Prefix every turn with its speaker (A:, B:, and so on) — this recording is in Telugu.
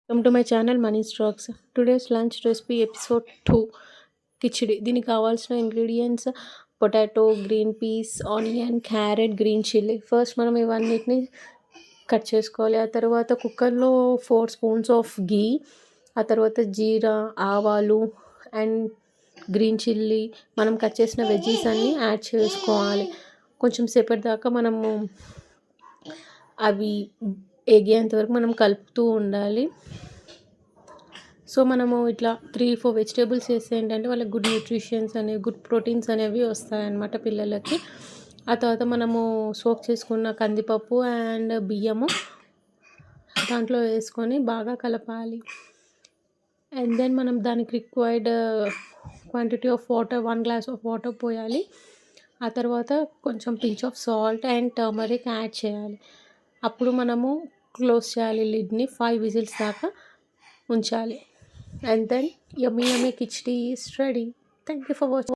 A: Welcome to my channel money stocks. Today's lunch recipe episode 2 khichdi. దీనికి కావాల్సిన ingredients potato, green peas, onion, carrot, green chilli. First మనం ఇవన్నిటిని కట్ చేసుకోవాలి. ఆ తర్వాత కుక్కర్లో 4 స్పూన్స్ ఆఫ్ గీ, ఆ తర్వాత జీరా, ఆవాలు అండ్ గ్రీన్ చిల్లీ, మనం కట్ చేసిన వెజ్జీస్ అన్నీ యాడ్ చేసుకోవాలి. కొంచెం సేపటి దాకా మనము అవి ఎగేంత వరకు మనం కలుపుతూ ఉండాలి. సో మనము ఇట్లా 3-4 వెజిటేబుల్స్ వేస్తే ఏంటంటే వాళ్ళకి గుడ్ న్యూట్రిషన్స్ అనేవి, గుడ్ ప్రోటీన్స్ అనేవి వస్తాయన్నమాట పిల్లలకి. ఆ తర్వాత మనము సోక్ చేసుకున్న కందిపప్పు అండ్ బియ్యము దాంట్లో వేసుకొని బాగా కలపాలి. అండ్ దెన్ మనం దానికి required quantity of water 1 glass of water పోయాలి. ఆ తర్వాత కొంచెం pinch of salt and turmeric add చేయాలి. అప్పుడు మనము క్లోజ్ చేయాలి లిడ్ని. 5 విజిల్స్ దాకా ఉంచాలి. And then yummy khichdi is ready. Thank you for watching.